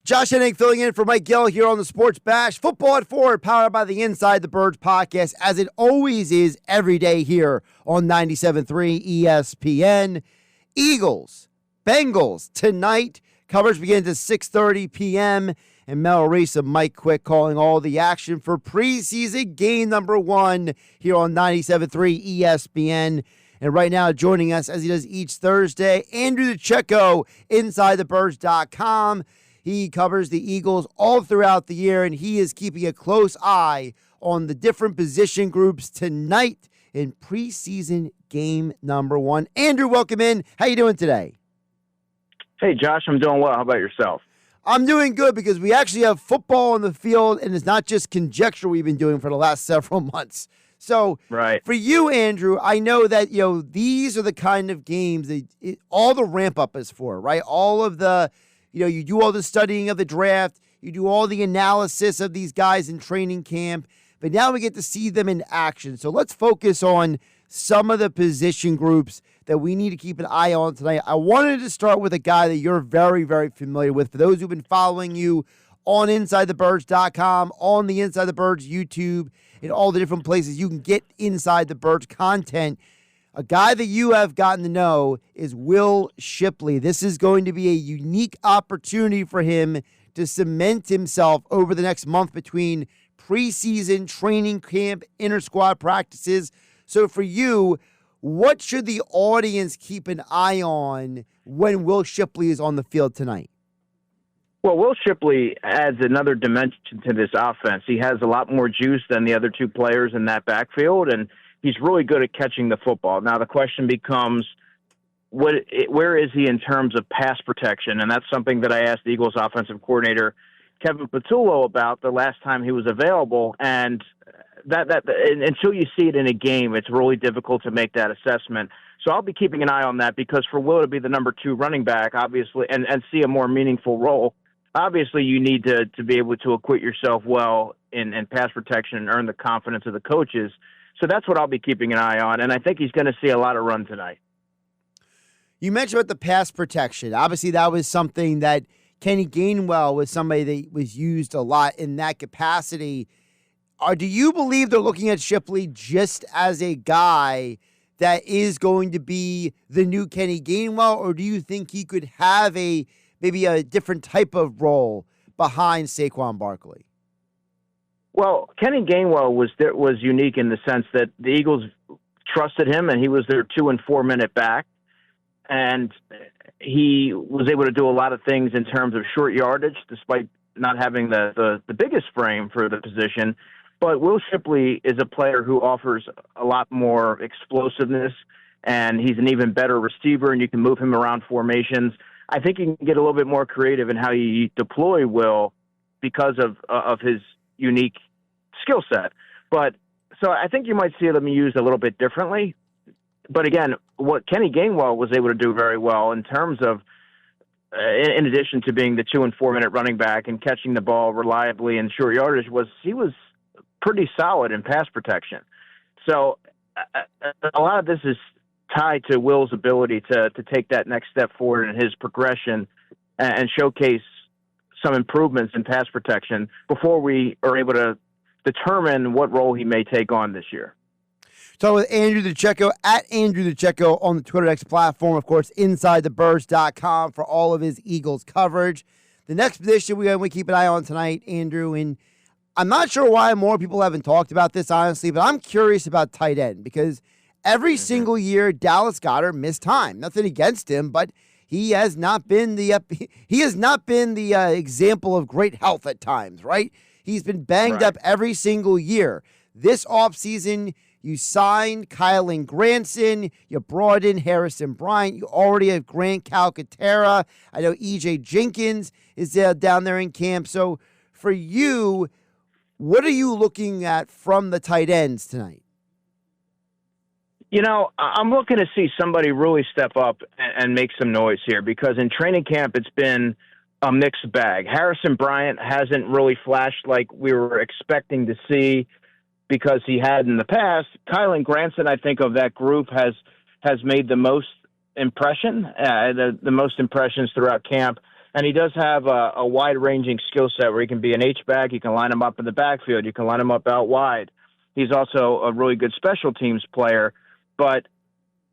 Josh Hennig filling in for Mike Gill here on the Sports Bash. Football at 4, powered by the Inside the Birds podcast, as it always is every day here on 97.3 ESPN. Eagles, Bengals tonight. Coverage begins at 6:30 p.m. And Mel Reese and Mike Quick calling all the action for preseason game number 1 here on 97.3 ESPN. And right now, joining us as he does each Thursday, Andrew DiCecco, InsideTheBirds.com. He covers the Eagles all throughout the year, and he is keeping a close eye on the different position groups tonight in preseason game number 1. Andrew, welcome in. How you doing today? Hey, Josh, I'm doing well. How about yourself? I'm doing good because we actually have football on the field, and it's not just conjecture we've been doing for the last several months. So right. For you, Andrew, I know that these are the kind of games that all the ramp up is for, right? All of the, you do all the studying of the draft, you do all the analysis of these guys in training camp, but now we get to see them in action. So let's focus on some of the position groups that we need to keep an eye on tonight. I wanted to start with a guy that you're very, very familiar with. For those who've been following you on InsideTheBirds.com, on the Inside the Birds YouTube, in all the different places you can get Inside the Birds content. A guy that you have gotten to know is Will Shipley. This is going to be a unique opportunity for him to cement himself over the next month between preseason, training camp, inter-squad practices. So for you, what should the audience keep an eye on when Will Shipley is on the field tonight? Well, Will Shipley adds another dimension to this offense. He has a lot more juice than the other two players in that backfield, and he's really good at catching the football. Now, the question becomes, where is he in terms of pass protection? And that's something that I asked the Eagles offensive coordinator, Kevin Patullo, about the last time he was available. And that until you see it in a game, it's really difficult to make that assessment. So I'll be keeping an eye on that, because for Will to be the number 2 running back, obviously, and see a more meaningful role, obviously you need to be able to acquit yourself well in pass protection and earn the confidence of the coaches. So that's what I'll be keeping an eye on, and I think he's going to see a lot of run tonight. You mentioned about the pass protection. Obviously, that was something that Kenny Gainwell was somebody that was used a lot in that capacity. Do you believe they're looking at Shipley just as a guy that is going to be the new Kenny Gainwell, or do you think he could have maybe a different type of role behind Saquon Barkley? Well, Kenny Gainwell was unique in the sense that the Eagles trusted him, and he was their 2 and 4 minute back, and he was able to do a lot of things in terms of short yardage, despite not having the biggest frame for the position. But Will Shipley is a player who offers a lot more explosiveness, and he's an even better receiver, and you can move him around formations. I think you can get a little bit more creative in how you deploy Will because of his unique skill set. But so I think you might see them used a little bit differently. But again, what Kenny Gainwell was able to do very well in terms of, in addition to being the 2 and 4 minute running back and catching the ball reliably in short yardage, was he was pretty solid in pass protection. So a lot of this is tied to Will's ability to take that next step forward in his progression and showcase some improvements in pass protection before we are able to determine what role he may take on this year. So with Andrew DiCecco, at Andrew DiCecco on the Twitter X platform, of course, InsideTheBirds.com for all of his Eagles coverage. The next position we keep an eye on tonight, Andrew, and I'm not sure why more people haven't talked about this, honestly, but I'm curious about tight end, because every single year Dallas Goedert missed time. Nothing against him, but he has not been the example of great health at times, right? He's been banged up every single year. This offseason, you signed Kylan Granson, you brought in Harrison Bryant, you already have Grant Calcaterra. I know E.J. Jenkins is down there in camp. So for you, what are you looking at from the tight ends tonight? You know, I'm looking to see somebody really step up and make some noise here, because in training camp it's been a mixed bag. Harrison Bryant hasn't really flashed like we were expecting to see, because he had in the past. Kylan Granson, I think, of that group has made the most impression, the most impressions throughout camp. And he does have a wide-ranging skill set where he can be an H-back, you can line him up in the backfield, you can line him up out wide. He's also a really good special teams player. But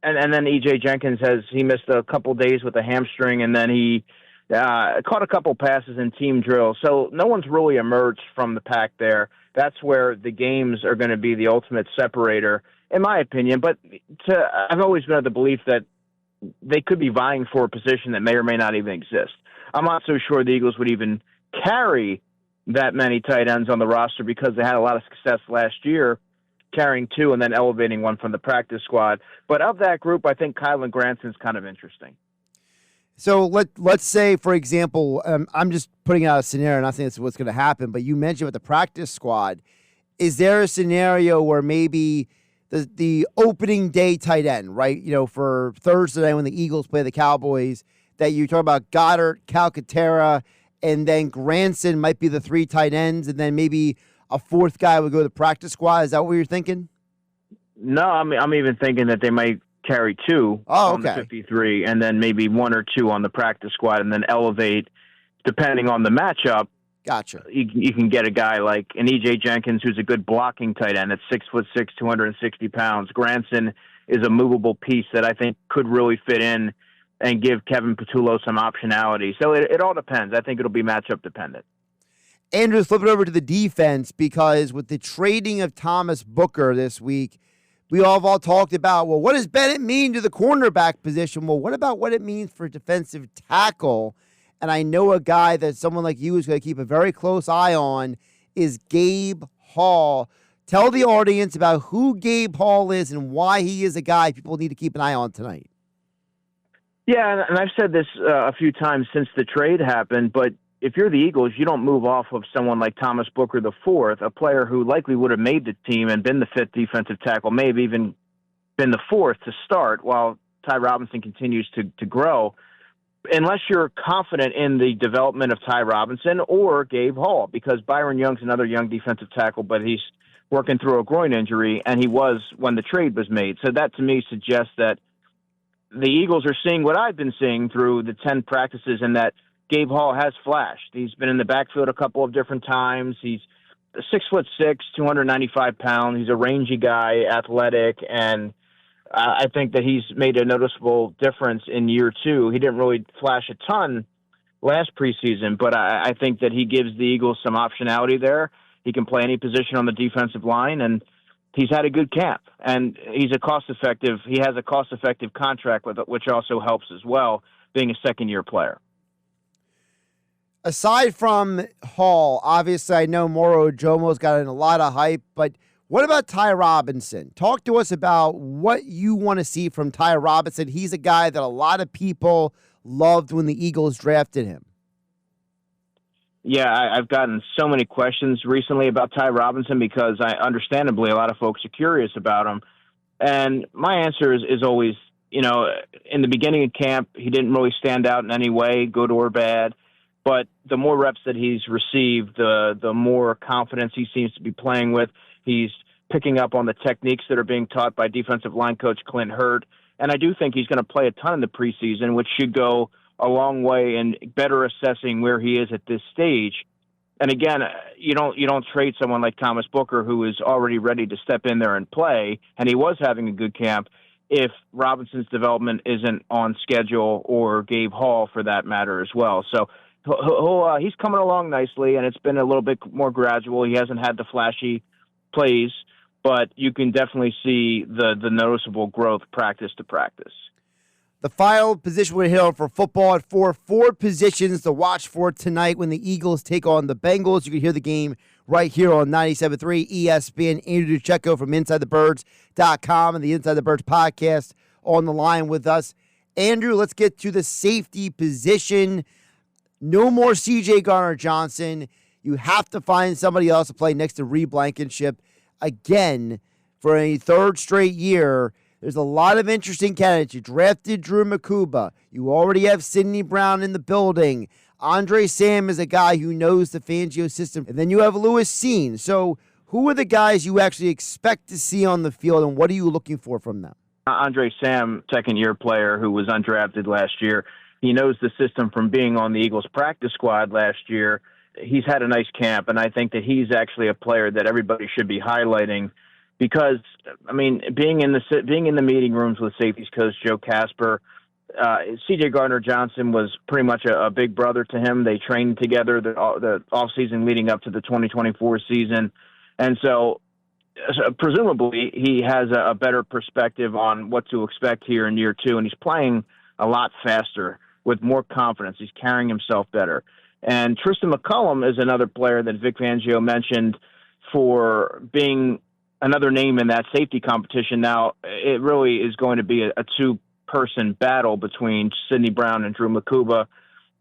and then E.J. Jenkins he missed a couple days with a hamstring, and then he caught a couple passes in team drills. So no one's really emerged from the pack there. That's where the games are going to be the ultimate separator, in my opinion. But I've always been of the belief that they could be vying for a position that may or may not even exist. I'm not so sure the Eagles would even carry that many tight ends on the roster because they had a lot of success last year carrying two and then elevating one from the practice squad. But of that group, I think Kylan Granson's kind of interesting. So let's say, for example, I'm just putting out a scenario, and I think that's what's going to happen, but you mentioned with the practice squad, is there a scenario where maybe the opening day tight end, right, for Thursday night when the Eagles play the Cowboys, that you talk about Goddard, Calcaterra, and then Granson might be the three tight ends, and then maybe a fourth guy would go to the practice squad? Is that what you're thinking? No, I'm even thinking that they might carry two on the 53, and then maybe one or two on the practice squad, and then elevate depending on the matchup. Gotcha. You can get a guy like an E.J. Jenkins, who's a good blocking tight end at 6'6", 260 pounds. Granson is a movable piece that I think could really fit in and give Kevin Patullo some optionality. So it all depends. I think it'll be matchup dependent. Andrew, flip it over to the defense, because with the trading of Thomas Booker this week, we all talked about, well, what does Bennett mean to the cornerback position? Well, what about what it means for defensive tackle? And I know a guy that someone like you is going to keep a very close eye on is Gabe Hall. Tell the audience about who Gabe Hall is and why he is a guy people need to keep an eye on tonight. Yeah, and I've said this a few times since the trade happened, but if you're the Eagles, you don't move off of someone like Thomas Booker IV, a player who likely would have made the team and been the fifth defensive tackle, may have even been the fourth to start while Ty Robinson continues to grow, unless you're confident in the development of Ty Robinson or Gabe Hall, because Byron Young's another young defensive tackle, but he's working through a groin injury, and he was when the trade was made. So that, to me, suggests that the Eagles are seeing what I've been seeing through the 10 practices, and that Gabe Hall has flashed. He's been in the backfield a couple of different times. He's 6'6", 295 pounds. He's a rangy guy, athletic, and I think that he's made a noticeable difference in year two. He didn't really flash a ton last preseason, but I think that he gives the Eagles some optionality there. He can play any position on the defensive line, and he's had a good camp. And he has a cost-effective contract, which also helps as well, being a second-year player. Aside from Hall, obviously I know Moro Ojomo's gotten a lot of hype, but what about Ty Robinson? Talk to us about what you want to see from Ty Robinson. He's a guy that a lot of people loved when the Eagles drafted him. Yeah, I've gotten so many questions recently about Ty Robinson because understandably a lot of folks are curious about him. And my answer is always, in the beginning of camp, he didn't really stand out in any way, good or bad. But the more reps that he's received, the more confidence he seems to be playing with. He's picking up on the techniques that are being taught by defensive line coach Clint Hurt. And I do think he's going to play a ton in the preseason, which should go a long way in better assessing where he is at this stage. And again, you don't trade someone like Thomas Booker, who is already ready to step in there and play, and he was having a good camp, if Robinson's development isn't on schedule, or Gabe Hall for that matter as well. So he's coming along nicely, and it's been a little bit more gradual. He hasn't had the flashy plays, but you can definitely see the noticeable growth practice to practice. The final position we're here for football at four positions to watch for tonight when the Eagles take on the Bengals. You can hear the game right here on 97.3 ESPN. Andrew DiCecco from InsideTheBirds.com and the Inside the Birds podcast on the line with us. Andrew, let's get to the safety position. No more C.J. Garner-Johnson. You have to find somebody else to play next to Reed Blankenship. Again, for a third straight year, there's a lot of interesting candidates. You drafted Drew Makuba. You already have Sidney Brown in the building. Andre Sam is a guy who knows the Fangio system. And then you have Lewis Seen. So who are the guys you actually expect to see on the field, and what are you looking for from them? Andre Sam, second-year player who was undrafted last year. He knows the system from being on the Eagles practice squad last year. He's had a nice camp, and I think that he's actually a player that everybody should be highlighting because, I mean, being in the meeting rooms with safeties coach Joe Casper, C.J. Gardner-Johnson was pretty much a big brother to him. They trained together the offseason leading up to the 2024 season. And so presumably he has a better perspective on what to expect here in year two, and he's playing a lot faster with more confidence. He's carrying himself better. And Tristan McCullum is another player that Vic Fangio mentioned for being another name in that safety competition. Now, it really is going to be a two-person battle between Sidney Brown and Drew Makuba.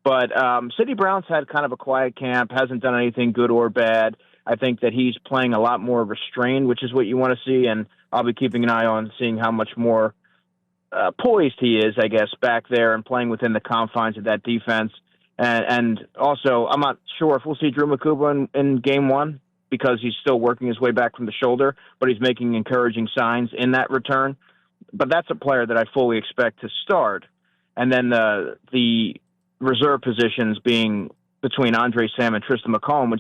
But Sidney Brown's had kind of a quiet camp, hasn't done anything good or bad. I think that he's playing a lot more restrained, which is what you want to see, and I'll be keeping an eye on seeing how much more poised he is, I guess, back there and playing within the confines of that defense. And also, I'm not sure if we'll see Drew Makuba in game one because he's still working his way back from the shoulder, but he's making encouraging signs in that return. But that's a player that I fully expect to start. And then the reserve positions being between Andre Sam and Tristan McCollum,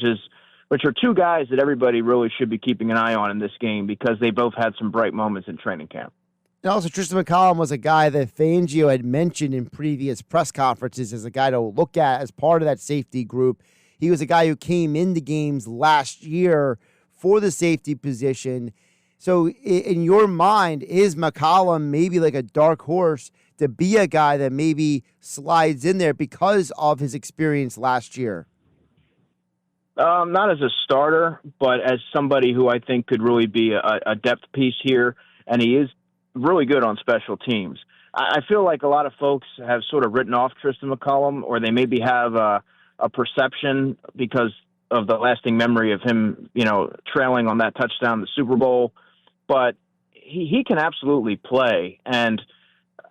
which are two guys that everybody really should be keeping an eye on in this game because they both had some bright moments in training camp. And also, Tristan McCollum was a guy that Fangio had mentioned in previous press conferences as a guy to look at as part of that safety group. He was a guy who came into games last year for the safety position. So in your mind, is McCollum maybe like a dark horse to be a guy that maybe slides in there because of his experience last year? Not as a starter, but as somebody who I think could really be a depth piece here, and he is really good on special teams. I feel like a lot of folks have sort of written off Tristan McCollum, or they maybe have a perception because of the lasting memory of him, trailing on that touchdown in the Super Bowl. But he can absolutely play, and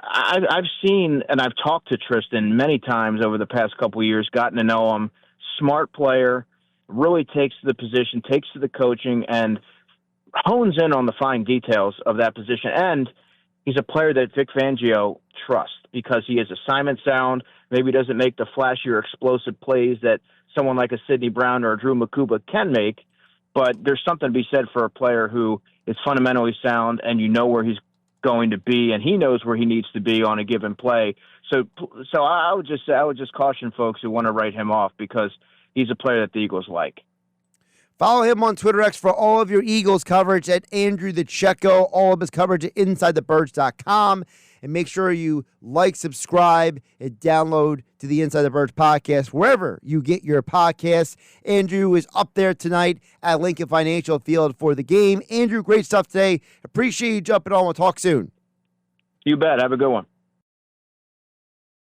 I've seen and I've talked to Tristan many times over the past couple of years, gotten to know him. Smart player, really takes to the position, takes to the coaching, and hones in on the fine details of that position. And he's a player that Vic Fangio trusts because he is assignment sound, maybe doesn't make the flashier explosive plays that someone like a Sidney Brown or a Drew Makuba can make, but there's something to be said for a player who is fundamentally sound and you know where he's going to be and he knows where he needs to be on a given play. So I would just caution folks who want to write him off because he's a player that the Eagles like. Follow him on Twitter X for all of your Eagles coverage at Andrew DiCecco, all of his coverage at InsideTheBirds.com. And make sure you like, subscribe, and download to the Inside the Birds podcast wherever you get your podcasts. Andrew is up there tonight at Lincoln Financial Field for the game. Andrew, great stuff today. Appreciate you jumping on. We'll talk soon. You bet. Have a good one.